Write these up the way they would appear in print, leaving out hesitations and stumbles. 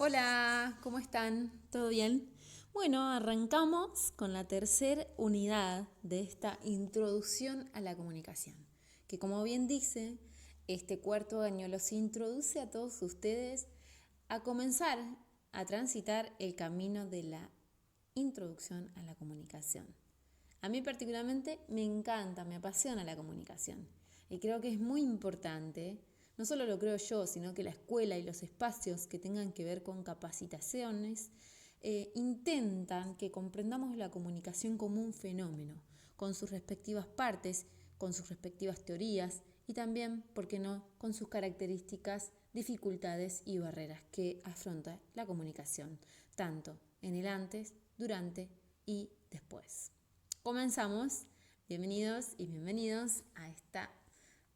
Hola, ¿cómo están? ¿Todo bien? Bueno, arrancamos con la tercera unidad de esta introducción a la comunicación, que como bien dice, este cuarto año los introduce a todos ustedes a comenzar a transitar el camino de la introducción a la comunicación. A mí particularmente me encanta, me apasiona la comunicación y creo que es muy importante, no solo lo creo yo, sino que la escuela y los espacios que tengan que ver con capacitaciones intentan que comprendamos la comunicación como un fenómeno, con sus respectivas partes, con sus respectivas teorías y también, ¿por qué no?, con sus características, dificultades y barreras que afronta la comunicación, tanto en el antes, durante y después. Comenzamos. Bienvenidos y bienvenidos a este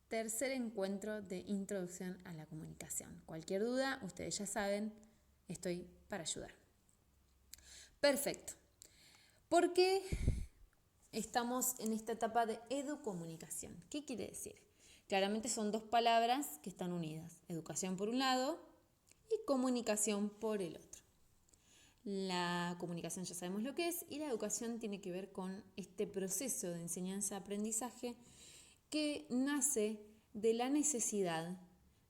tercer encuentro de introducción a la comunicación. Cualquier duda, ustedes ya saben, estoy para ayudar. Perfecto. ¿Por qué estamos en esta etapa de educomunicación? ¿Qué quiere decir? Claramente son dos palabras que están unidas. Educación por un lado y comunicación por el otro. La comunicación ya sabemos lo que es y la educación tiene que ver con este proceso de enseñanza-aprendizaje que nace de la necesidad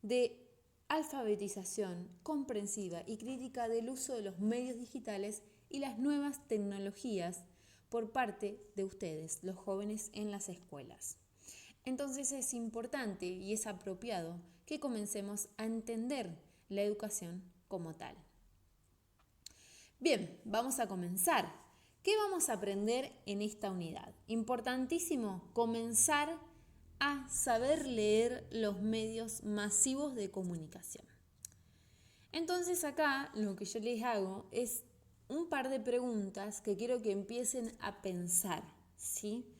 de alfabetización comprensiva y crítica del uso de los medios digitales y las nuevas tecnologías por parte de ustedes, los jóvenes en las escuelas. Entonces es importante y es apropiado que comencemos a entender la educación como tal. Bien, vamos a comenzar. ¿Qué vamos a aprender en esta unidad? Importantísimo, comenzar a saber leer los medios masivos de comunicación. Entonces acá lo que yo les hago es un par de preguntas que quiero que empiecen a pensar, ¿sí?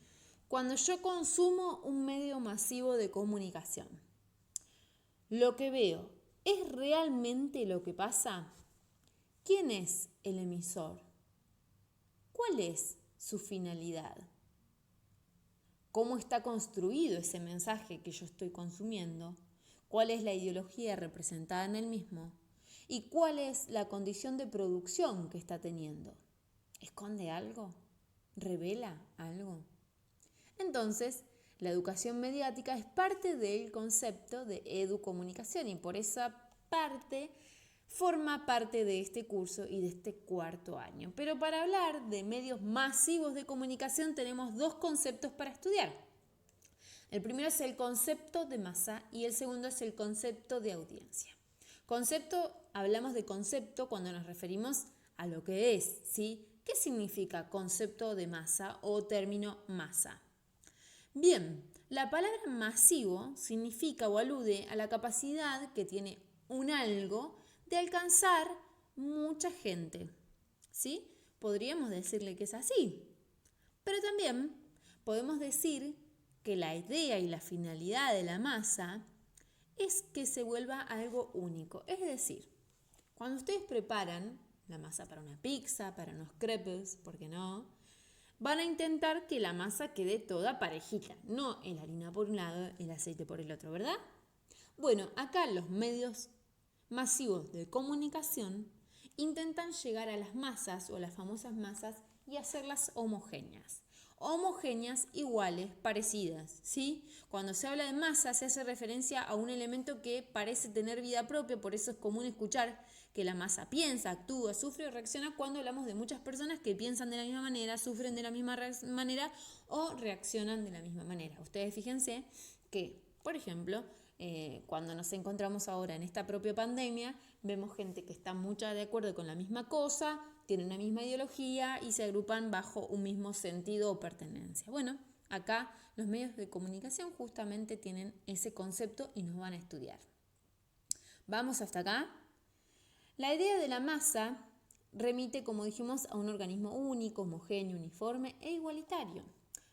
Cuando yo consumo un medio masivo de comunicación, ¿lo que veo es realmente lo que pasa? ¿Quién es el emisor? ¿Cuál es su finalidad? ¿Cómo está construido ese mensaje que yo estoy consumiendo? ¿Cuál es la ideología representada en el mismo? ¿Y cuál es la condición de producción que está teniendo? ¿Esconde algo? ¿Revela algo? Entonces, la educación mediática es parte del concepto de educomunicación y por esa parte forma parte de este curso y de este cuarto año. Pero para hablar de medios masivos de comunicación tenemos dos conceptos para estudiar. El primero es el concepto de masa y el segundo es el concepto de audiencia. Hablamos de concepto cuando nos referimos a lo que es, ¿sí? ¿Qué significa concepto de masa o término masa? Bien, la palabra masivo significa o alude a la capacidad que tiene un algo de alcanzar mucha gente, ¿sí? Podríamos decirle que es así, pero también podemos decir que la idea y la finalidad de la masa es que se vuelva algo único. Es decir, cuando ustedes preparan la masa para una pizza, para unos crepes, ¿por qué no?, van a intentar que la masa quede toda parejita, no la harina por un lado, el aceite por el otro, ¿verdad? Bueno, acá los medios masivos de comunicación intentan llegar a las masas o las famosas masas y hacerlas homogéneas. Homogéneas, iguales, parecidas, ¿sí? Cuando se habla de masa se hace referencia a un elemento que parece tener vida propia, por eso es común escuchar que la masa piensa, actúa, sufre o reacciona cuando hablamos de muchas personas que piensan de la misma manera, sufren de la misma manera o reaccionan de la misma manera. Ustedes fíjense que, por ejemplo, cuando nos encontramos ahora en esta propia pandemia, vemos gente que está mucho de acuerdo con la misma cosa, tienen una misma ideología y se agrupan bajo un mismo sentido o pertenencia. Bueno, acá los medios de comunicación justamente tienen ese concepto y nos van a estudiar. ¿Vamos hasta acá? La idea de la masa remite, como dijimos, a un organismo único, homogéneo, uniforme e igualitario.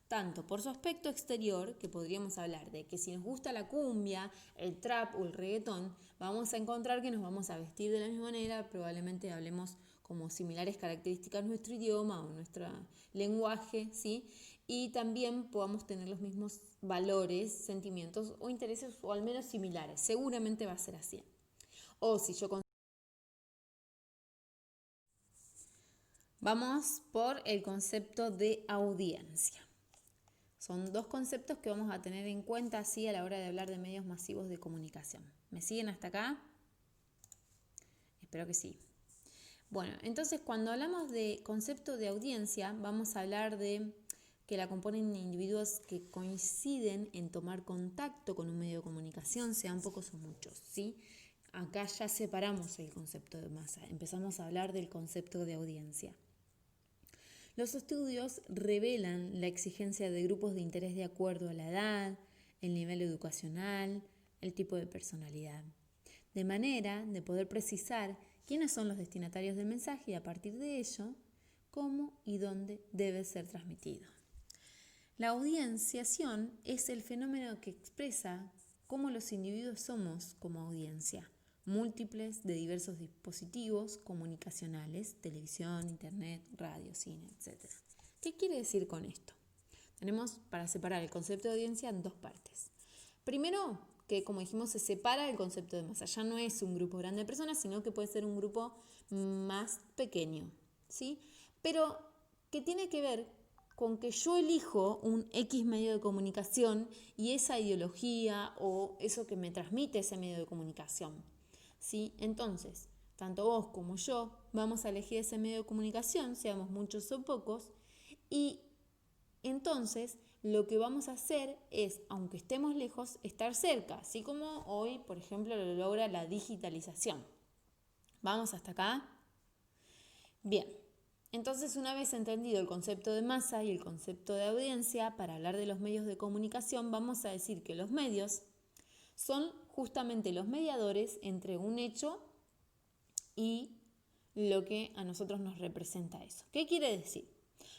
Tanto por su aspecto exterior, que podríamos hablar de que si nos gusta la cumbia, el trap o el reggaetón, vamos a encontrar que nos vamos a vestir de la misma manera, probablemente hablemos como similares características nuestro idioma o nuestro lenguaje, ¿sí? Y también podamos tener los mismos valores, sentimientos o intereses o al menos similares. Seguramente va a ser así. O si yo Vamos por el concepto de audiencia. Son dos conceptos que vamos a tener en cuenta así a la hora de hablar de medios masivos de comunicación. ¿Me siguen hasta acá? Espero que sí. Bueno, entonces cuando hablamos de concepto de audiencia, vamos a hablar de que la componen individuos que coinciden en tomar contacto con un medio de comunicación, sean pocos o muchos, ¿sí? Acá ya separamos el concepto de masa, empezamos a hablar del concepto de audiencia. Los estudios revelan la exigencia de grupos de interés de acuerdo a la edad, el nivel educacional, el tipo de personalidad, de manera de poder precisar quiénes son los destinatarios del mensaje y a partir de ello, cómo y dónde debe ser transmitido. La audienciación es el fenómeno que expresa cómo los individuos somos como audiencia, múltiples de diversos dispositivos comunicacionales, televisión, internet, radio, cine, etc. ¿Qué quiere decir con esto? Tenemos para separar el concepto de audiencia en dos partes. Primero, que como dijimos se separa el concepto de masa. Ya no es un grupo grande de personas, sino que puede ser un grupo más pequeño, ¿sí? Pero que tiene que ver con que yo elijo un X medio de comunicación y esa ideología o eso que me transmite ese medio de comunicación, ¿sí? Entonces, tanto vos como yo vamos a elegir ese medio de comunicación, seamos muchos o pocos, y entonces lo que vamos a hacer es, aunque estemos lejos, estar cerca, así como hoy, por ejemplo, lo logra la digitalización. ¿Vamos hasta acá? Bien, entonces una vez entendido el concepto de masa y el concepto de audiencia, para hablar de los medios de comunicación, vamos a decir que los medios son justamente los mediadores entre un hecho y lo que a nosotros nos representa eso. ¿Qué quiere decir?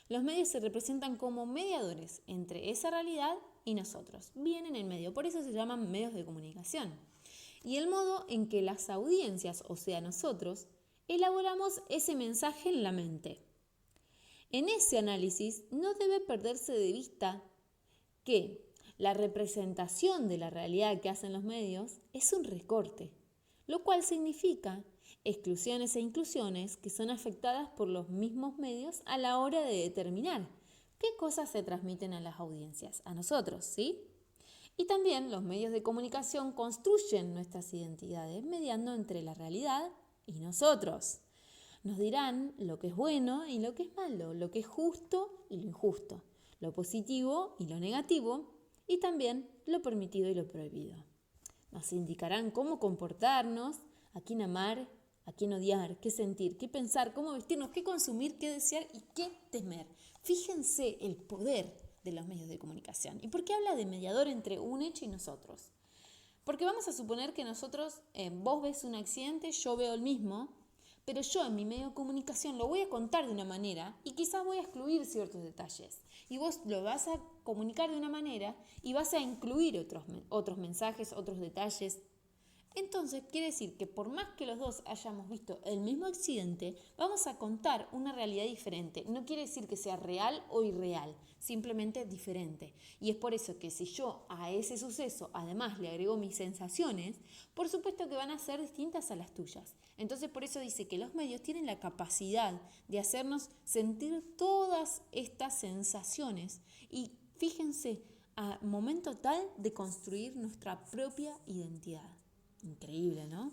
Los medios se representan como mediadores entre esa realidad y nosotros, bien en el medio, por eso se llaman medios de comunicación. Y el modo en que las audiencias, o sea nosotros, elaboramos ese mensaje en la mente. En ese análisis no debe perderse de vista que la representación de la realidad que hacen los medios es un recorte, lo cual significa exclusiones e inclusiones que son afectadas por los mismos medios a la hora de determinar qué cosas se transmiten a las audiencias, a nosotros, ¿sí? Y también los medios de comunicación construyen nuestras identidades mediando entre la realidad y nosotros. Nos dirán lo que es bueno y lo que es malo, lo que es justo y lo injusto, lo positivo y lo negativo, y también lo permitido y lo prohibido. Nos indicarán cómo comportarnos, a quién amar, a quién odiar, qué sentir, qué pensar, cómo vestirnos, qué consumir, qué desear y qué temer. Fíjense el poder de los medios de comunicación. ¿Y por qué habla de mediador entre un hecho y nosotros? Porque vamos a suponer que nosotros, vos ves un accidente, yo veo el mismo, pero yo en mi medio de comunicación lo voy a contar de una manera y quizás voy a excluir ciertos detalles. Y vos lo vas a comunicar de una manera y vas a incluir otros mensajes, otros detalles. Entonces, quiere decir que por más que los dos hayamos visto el mismo accidente, vamos a contar una realidad diferente. No quiere decir que sea real o irreal, simplemente diferente. Y es por eso que si yo a ese suceso además le agrego mis sensaciones, por supuesto que van a ser distintas a las tuyas. Entonces, por eso dice que los medios tienen la capacidad de hacernos sentir todas estas sensaciones. Y fíjense, a momento tal de construir nuestra propia identidad. Increíble, ¿no?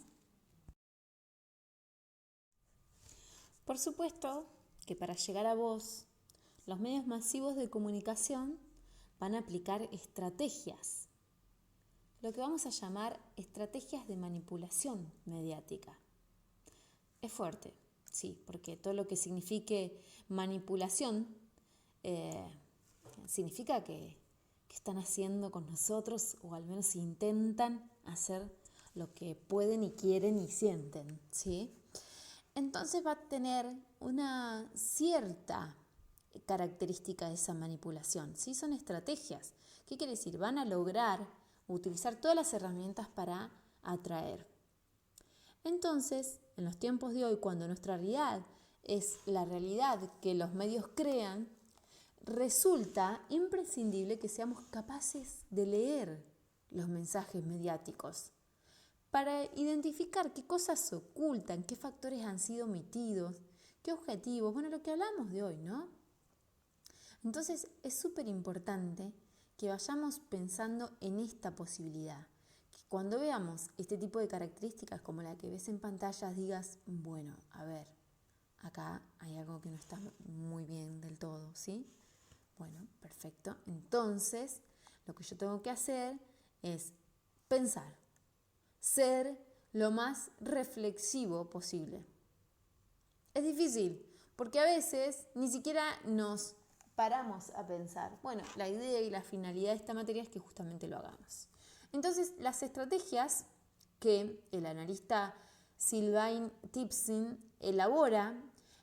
Por supuesto que para llegar a vos, los medios masivos de comunicación van a aplicar estrategias, lo que vamos a llamar estrategias de manipulación mediática. Es fuerte, sí, porque todo lo que signifique manipulación significa que están haciendo con nosotros, o al menos intentan hacer lo que pueden y quieren y sienten, ¿sí? Entonces va a tener una cierta característica de esa manipulación, ¿sí? Son estrategias. ¿Qué quiere decir? Van a lograr utilizar todas las herramientas para atraer. Entonces, en los tiempos de hoy, cuando nuestra realidad es la realidad que los medios crean, resulta imprescindible que seamos capaces de leer los mensajes mediáticos para identificar qué cosas se ocultan, qué factores han sido omitidos, qué objetivos, bueno, lo que hablamos de hoy, ¿no? Entonces es súper importante que vayamos pensando en esta posibilidad. Que cuando veamos este tipo de características como la que ves en pantallas, digas, bueno, a ver, acá hay algo que no está muy bien del todo, ¿sí? Bueno, perfecto. Entonces, lo que yo tengo que hacer es pensar, ser lo más reflexivo posible. Es difícil, porque a veces ni siquiera nos paramos a pensar, bueno, la idea y la finalidad de esta materia es que justamente lo hagamos. Entonces, las estrategias que el analista Sylvain Tipsin elabora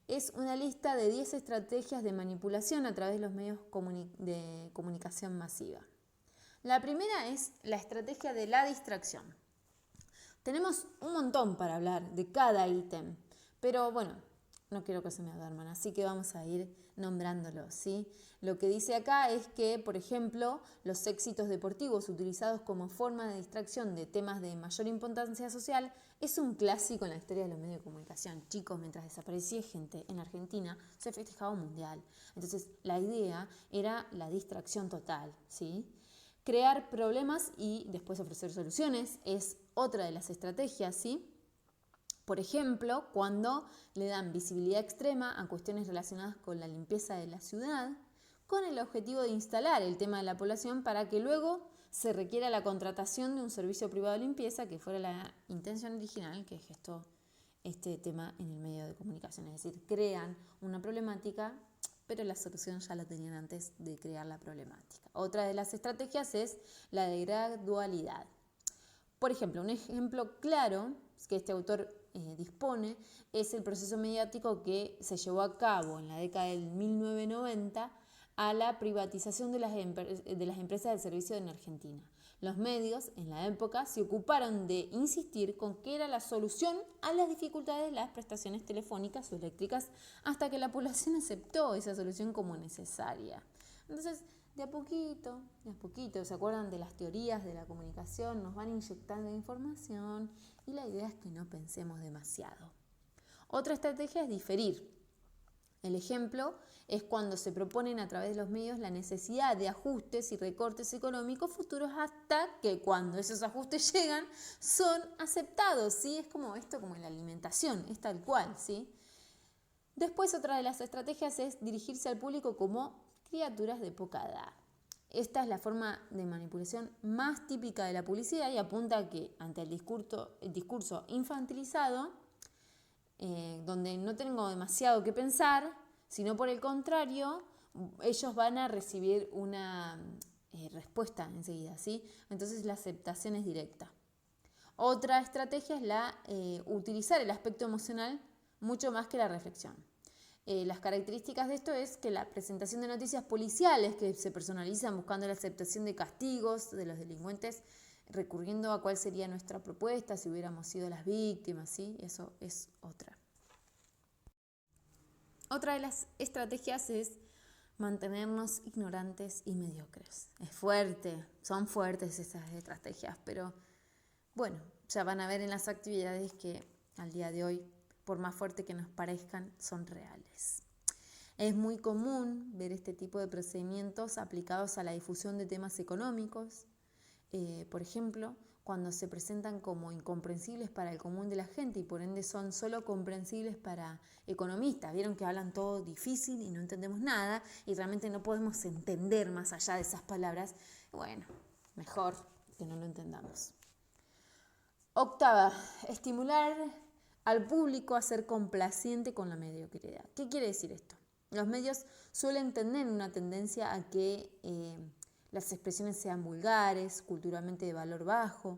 es una lista de 10 estrategias de manipulación a través de los medios de comunicación masiva. La primera es la estrategia de la distracción. Tenemos un montón para hablar de cada ítem, pero bueno, no quiero que se me duerman, así que vamos a ir nombrándolos, ¿sí? Lo que dice acá es que, por ejemplo, los éxitos deportivos utilizados como forma de distracción de temas de mayor importancia social es un clásico en la historia de los medios de comunicación. Chicos, mientras desaparecía gente en Argentina, se festejaba un mundial. Entonces, la idea era la distracción total, ¿sí? Crear problemas y después ofrecer soluciones es otra de las estrategias, ¿sí? Por ejemplo, cuando le dan visibilidad extrema a cuestiones relacionadas con la limpieza de la ciudad, con el objetivo de instalar el tema de la población para que luego se requiera la contratación de un servicio privado de limpieza, que fuera la intención original que gestó este tema en el medio de comunicación. Es decir, crean una problemática, pero la solución ya la tenían antes de crear la problemática. Otra de las estrategias es la de gradualidad. Por ejemplo, un ejemplo claro que este autor dispone es el proceso mediático que se llevó a cabo en la década del 1990 a la privatización de las empresas de servicio en Argentina. Los medios en la época se ocuparon de insistir con que era la solución a las dificultades de las prestaciones telefónicas o eléctricas hasta que la población aceptó esa solución como necesaria. Entonces, de a poquito, ¿se acuerdan de las teorías de la comunicación? Nos van inyectando información y la idea es que no pensemos demasiado. Otra estrategia es diferir. El ejemplo es cuando se proponen a través de los medios la necesidad de ajustes y recortes económicos futuros hasta que cuando esos ajustes llegan son aceptados, ¿sí? Es como esto, como en la alimentación, es tal cual, ¿sí? Después otra de las estrategias es dirigirse al público como criaturas de poca edad. Esta es la forma de manipulación más típica de la publicidad y apunta a que ante el discurso infantilizado, donde no tengo demasiado que pensar, sino por el contrario, ellos van a recibir una respuesta enseguida, ¿sí? Entonces la aceptación es directa. Otra estrategia es utilizar el aspecto emocional mucho más que la reflexión. Las características de esto es que la presentación de noticias policiales que se personalizan buscando la aceptación de castigos de los delincuentes, recurriendo a cuál sería nuestra propuesta si hubiéramos sido las víctimas, ¿sí? Eso es otra. Otra de las estrategias es mantenernos ignorantes y mediocres. Es fuerte, son fuertes esas estrategias, pero bueno, ya van a ver en las actividades que al día de hoy, por más fuerte que nos parezcan, son reales. Es muy común ver este tipo de procedimientos aplicados a la difusión de temas económicos, por ejemplo, cuando se presentan como incomprensibles para el común de la gente y por ende son solo comprensibles para economistas. Vieron que hablan todo difícil y no entendemos nada y realmente no podemos entender más allá de esas palabras. Bueno, mejor que no lo entendamos. Octava, estimular al público a ser complaciente con la mediocridad. ¿Qué quiere decir esto? Los medios suelen tener una tendencia a que las expresiones sean vulgares, culturalmente de valor bajo,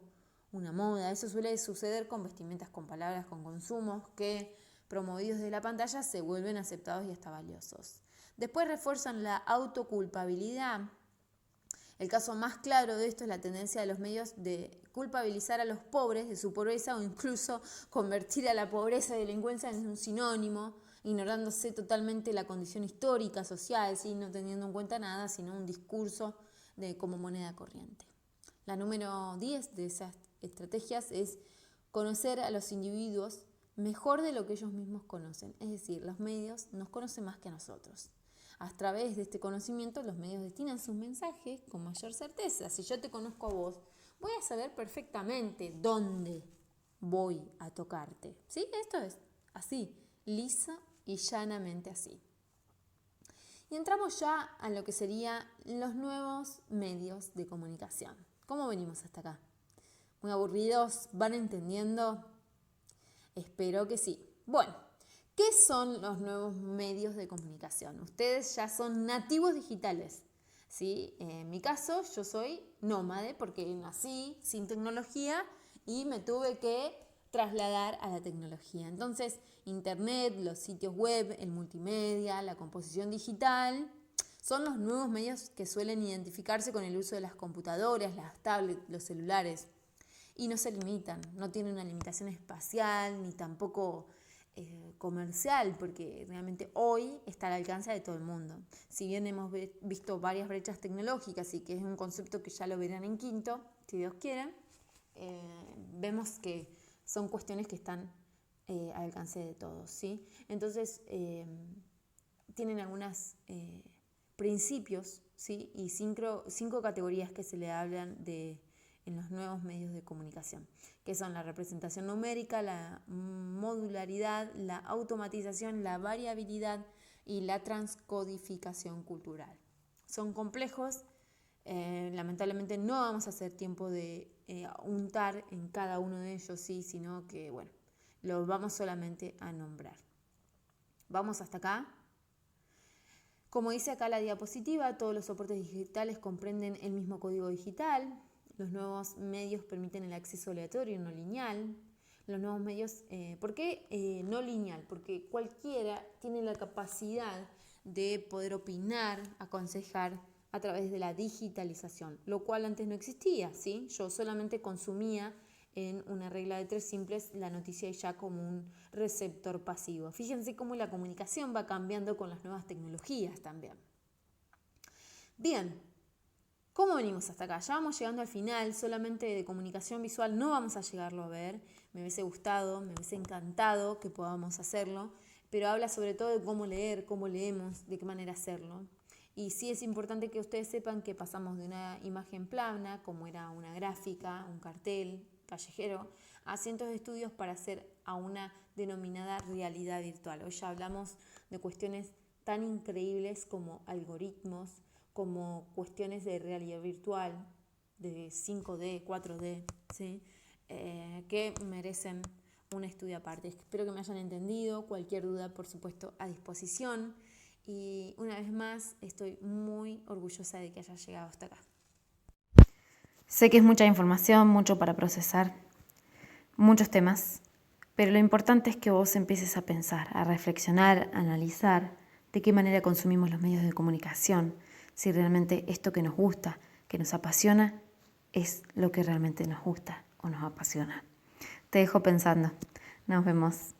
una moda. Eso suele suceder con vestimentas, con palabras, con consumos que, promovidos de la pantalla, se vuelven aceptados y hasta valiosos. Después refuerzan la autoculpabilidad. El caso más claro de esto es la tendencia de los medios de culpabilizar a los pobres de su pobreza o incluso convertir a la pobreza y delincuencia en un sinónimo, ignorándose totalmente la condición histórica, social, ¿sí? No teniendo en cuenta nada, sino un discurso como moneda corriente. La número 10 de esas estrategias es conocer a los individuos mejor de lo que ellos mismos conocen. Es decir, los medios nos conocen más que a nosotros. A través de este conocimiento, los medios destinan sus mensajes con mayor certeza. Si yo te conozco a vos, voy a saber perfectamente dónde voy a tocarte. ¿Sí? Esto es así, lisa y llanamente así. Y entramos ya a lo que serían los nuevos medios de comunicación. ¿Cómo venimos hasta acá? ¿Muy aburridos? ¿Van entendiendo? Espero que sí. Bueno, ¿qué son los nuevos medios de comunicación? Ustedes ya son nativos digitales, ¿sí? En mi caso, yo soy nómade porque nací sin tecnología y me tuve que trasladar a la tecnología. Entonces, Internet, los sitios web, el multimedia, la composición digital, son los nuevos medios que suelen identificarse con el uso de las computadoras, las tablets, los celulares. Y no se limitan, no tienen una limitación espacial ni tampoco comercial, porque realmente hoy está al alcance de todo el mundo. Si bien hemos visto varias brechas tecnológicas y que es un concepto que ya lo verán en quinto, si Dios quiere, vemos que son cuestiones que están al alcance de todos, ¿sí? Entonces, tienen algunos principios, ¿sí? Y cinco categorías que se le hablan en los nuevos medios de comunicación, que son la representación numérica, la modularidad, la automatización, la variabilidad y la transcodificación cultural. Son complejos, lamentablemente no vamos a hacer tiempo de untar en cada uno de ellos, sí, sino que, bueno, los vamos solamente a nombrar. Vamos hasta acá. Como dice acá la diapositiva, todos los soportes digitales comprenden el mismo código digital. Los nuevos medios permiten el acceso aleatorio no lineal. Los nuevos medios, ¿por qué no lineal? Porque cualquiera tiene la capacidad de poder opinar, aconsejar a través de la digitalización, lo cual antes no existía, ¿sí? Yo solamente consumía en una regla de 3 simples la noticia ya como un receptor pasivo. Fíjense cómo la comunicación va cambiando con las nuevas tecnologías también. Bien. ¿Cómo venimos hasta acá? Ya vamos llegando al final, solamente de comunicación visual no vamos a llegarlo a ver. Me hubiese gustado, me hubiese encantado que podamos hacerlo, pero habla sobre todo de cómo leer, cómo leemos, de qué manera hacerlo. Y sí es importante que ustedes sepan que pasamos de una imagen plana, como era una gráfica, un cartel callejero, a cientos de estudios para hacer a una denominada realidad virtual. Hoy ya hablamos de cuestiones tan increíbles como algoritmos, como cuestiones de realidad virtual, de 5D, 4D, ¿sí? Que merecen un estudio aparte. Espero que me hayan entendido. Cualquier duda, por supuesto, a disposición. Y una vez más, estoy muy orgullosa de que haya llegado hasta acá. Sé que es mucha información, mucho para procesar, muchos temas, pero lo importante es que vos empieces a pensar, a reflexionar, a analizar de qué manera consumimos los medios de comunicación, si realmente esto que nos gusta, que nos apasiona, es lo que realmente nos gusta o nos apasiona. Te dejo pensando. Nos vemos.